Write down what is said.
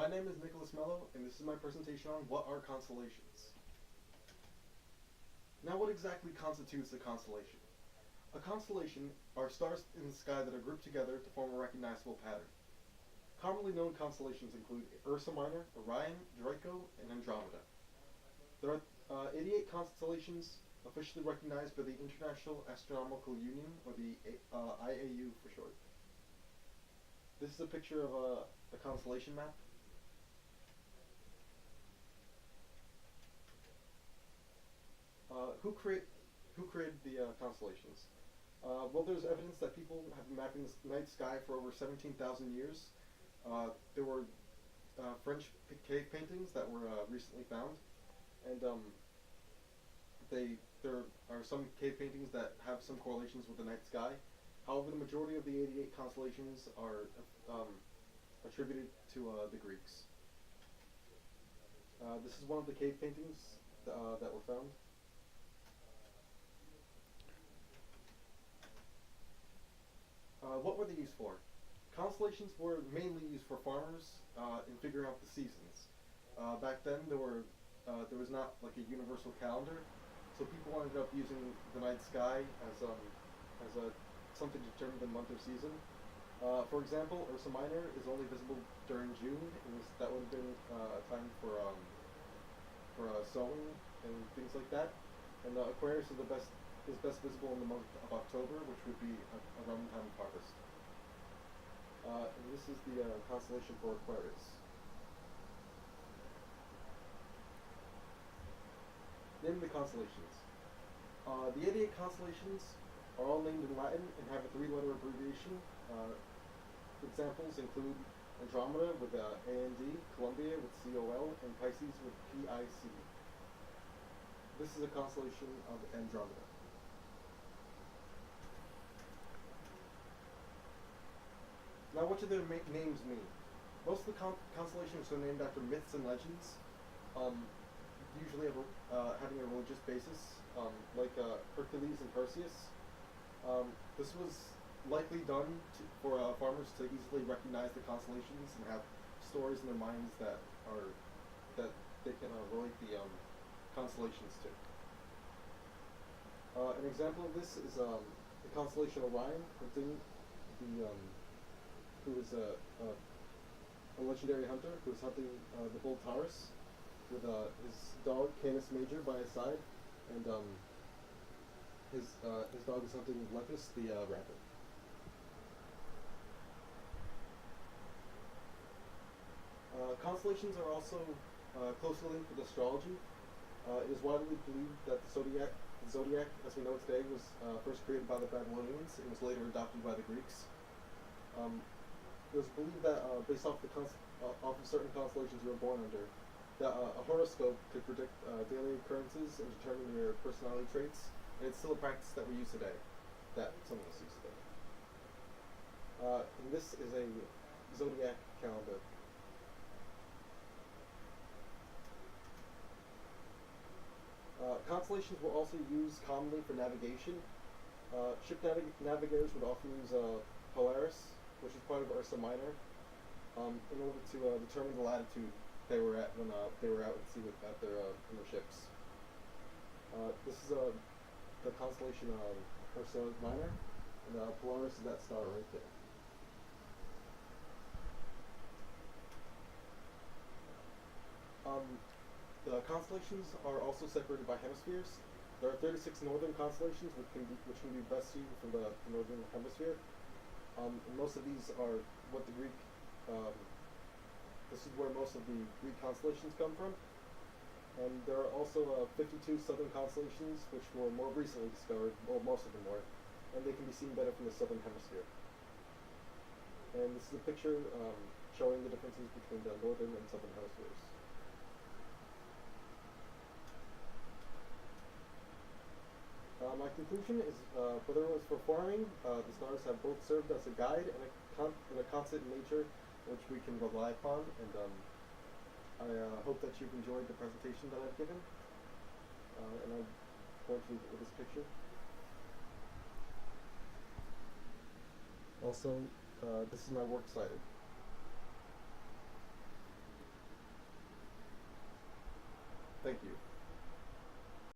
My name is Nicholas Mello, and this is my presentation on what are constellations. Now, what exactly constitutes a constellation? A constellation are stars in the sky that are grouped together to form a recognizable pattern. Commonly known constellations include Ursa Minor, Orion, Draco, and Andromeda. There are 88 constellations officially recognized by the International Astronomical Union, or the IAU for short. This is a picture of a constellation map. Who created the constellations? Well, there's evidence that people have been mapping the night sky for over 17,000 years. There were French cave paintings that were recently found, and there are some cave paintings that have some correlations with the night sky. However, the majority of the 88 constellations are attributed to the Greeks. This is one of the cave paintings that were found. What were they used for? Constellations were mainly used for farmers in figuring out the seasons. Back then, there was not like a universal calendar, so people ended up using the night sky as something to determine the month or season. For example, Ursa Minor is only visible during June, and that would have been a time for sowing and things like that. And Aquarius is best visible in the month of October, which would be around the time of harvest. And this is the constellation for Aquarius. Name the constellations. The 88 constellations are all named in Latin and have a 3-letter abbreviation. Examples include Andromeda with AND, Columbia with COL, and Pisces with PIC. This is a constellation of Andromeda. Now, what do their names mean? Most of the constellations are named after myths and legends, usually having a religious basis, like Hercules and Perseus. This was likely done for farmers to easily recognize the constellations and have stories in their minds that they can relate the constellations to. An example of this is the constellation Orion, who is a legendary hunter who was hunting the bull Taurus with his dog Canis Major by his side, and his dog is hunting Lepus the rabbit. Constellations are also closely linked with astrology. It is widely believed that the zodiac, as we know it today, was first created by the Babylonians and was later adopted by the Greeks. It was believed that based off of certain constellations you were born under, that a horoscope could predict daily occurrences and determine your personality traits, and it's still a practice that we use today, that some of us use today. And this is a zodiac calendar. Constellations were also used commonly for navigation. Ship navigators would often use Polaris, which is part of Ursa Minor, in order to determine the latitude they were at when they were out at sea in their ships. This is the constellation Ursa Minor, and Polaris is that star right there. The constellations are also separated by hemispheres. There are 36 northern constellations, which can be best seen from the northern hemisphere. And most of these are what the Greek. This is where most of the Greek constellations come from. And there are also 52 southern constellations, which were more recently discovered, or most of them were, and they can be seen better from the southern hemisphere. And this is a picture showing the differences between the northern and southern hemispheres. My conclusion is, whether it was for farming, the stars have both served as a guide and a constant in nature which we can rely upon, and I hope that you've enjoyed the presentation that I've given, and I'm going to leave it with this picture. Also, this is my works cited. Thank you.